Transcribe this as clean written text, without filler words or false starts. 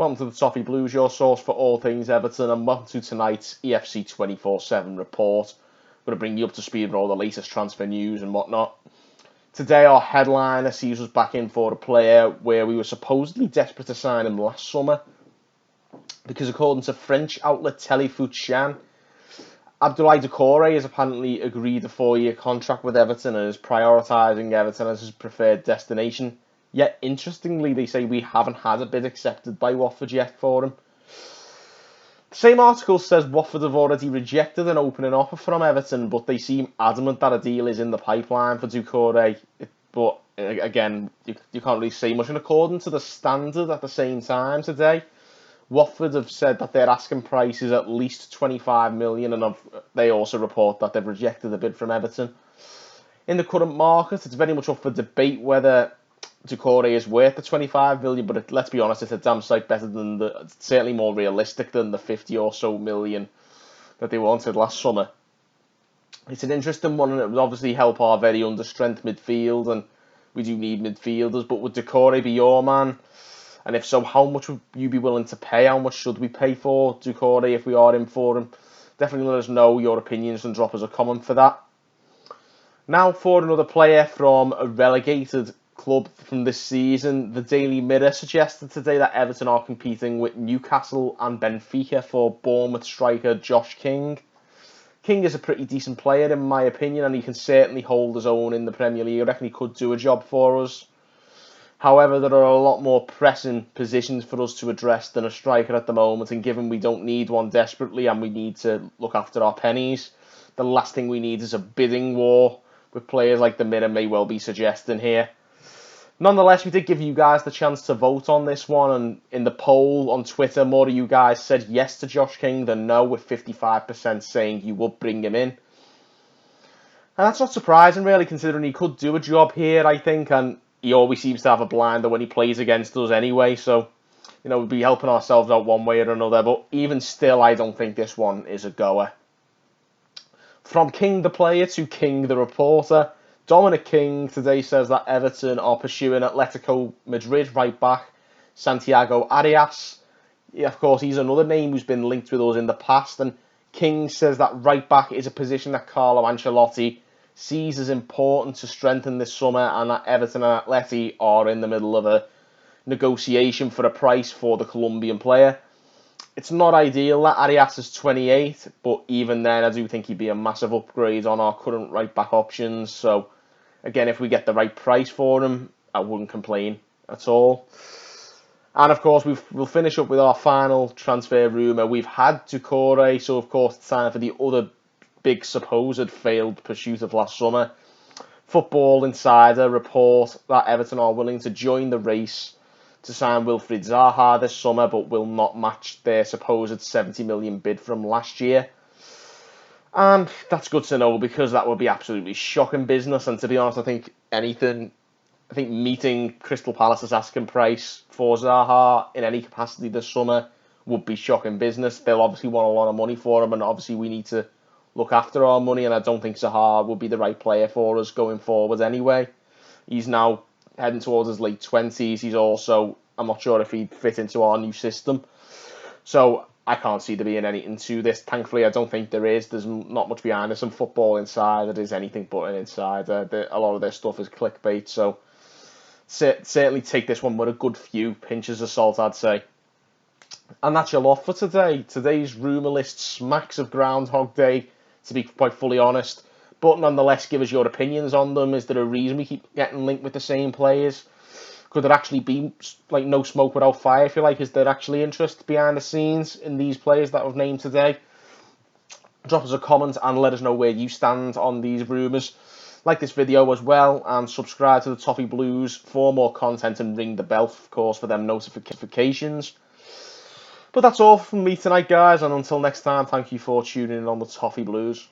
Welcome to the Toffee Blues, your source for all things Everton, and welcome to tonight's EFC 24/7 report. I'm going to bring you up to speed with all the latest transfer news and whatnot. Today, our headliner sees us back in for a player where we were supposedly desperate to sign him last summer, because according to French outlet Téléfoot, Abdoulaye Doucouré has apparently agreed a 4-year contract with Everton and is prioritising Everton as his preferred destination. Yet, interestingly, they say we haven't had a bid accepted by Watford yet for him. The same article says Watford have already rejected an opening offer from Everton, but they seem adamant that a deal is in the pipeline for Doucouré. But again, you can't really say much. And according to the Standard at the same time today, Watford have said that their asking price is at least 25 million, and they also report that they've rejected a bid from Everton. In the current market, it's very much up for debate whether Doucouré is worth the 25 million, but let's be honest, it's a damn sight better than certainly more realistic than the 50 or so million that they wanted last summer. It's an interesting one, and it would obviously help our very understrength midfield, and we do need midfielders. But would Doucouré be your man? And if so, how much would you be willing to pay? How much should we pay for Doucouré if we are in for him? Definitely let us know your opinions and drop us a comment for that. Now for another player from a relegated club from this season. The Daily Mirror suggested today that Everton are competing with Newcastle and Benfica for Bournemouth striker Josh King. King is a pretty decent player in my opinion, and he can certainly hold his own in the Premier League. I reckon he could do a job for us. However, there are a lot more pressing positions for us to address than a striker at the moment, and given we don't need one desperately and we need to look after our pennies, the last thing we need is a bidding war with players like the Mirror may well be suggesting here. Nonetheless, we did give you guys the chance to vote on this one, and in the poll on Twitter, more of you guys said yes to Josh King than no, with 55% saying you would bring him in. And that's not surprising, really, considering he could do a job here, I think, and he always seems to have a blinder when he plays against us anyway, so, we'd be helping ourselves out one way or another, but even still, I don't think this one is a goer. From King the player to King the reporter, Dominic King today says that Everton are pursuing Atletico Madrid right back Santiago Arias. Yeah, of course, he's another name who's been linked with us in the past, and King says that right back is a position that Carlo Ancelotti sees as important to strengthen this summer, and that Everton and Atleti are in the middle of a negotiation for a price for the Colombian player. It's not ideal that Arias is 28, but even then I do think he'd be a massive upgrade on our current right back options. So again, if we get the right price for him, I wouldn't complain at all. And of course, we'll finish up with our final transfer rumour. We've had Doucouré, so of course it's time for the other big supposed failed pursuit of last summer. Football Insider report that Everton are willing to join the race to sign Wilfried Zaha this summer, but will not match their supposed 70 million bid from last year. And that's good to know, because that would be absolutely shocking business. And to be honest, I think meeting Crystal Palace's asking price for Zaha in any capacity this summer would be shocking business. They'll obviously want a lot of money for him, and obviously we need to look after our money, and I don't think Zaha would be the right player for us going forward anyway. He's now heading towards his late 20s. He's also, I'm not sure if he'd fit into our new system. So I can't see there being anything to this. Thankfully, I don't think there is. There's not much behind this. Some Football Insider is anything but an insider. A lot of their stuff is clickbait. So certainly take this one with a good few pinches of salt, I'd say. And that's your lot for today. Today's rumour list smacks of Groundhog Day, to be quite fully honest. But nonetheless, give us your opinions on them. Is there a reason we keep getting linked with the same players? Could there actually be like no smoke without fire, if you like? Is there actually interest behind the scenes in these players that I've named today? Drop us a comment and let us know where you stand on these rumours. Like this video as well, and subscribe to the Toffee Blues for more content, and ring the bell, of course, for them notifications. But that's all from me tonight, guys, and until next time, thank you for tuning in on the Toffee Blues.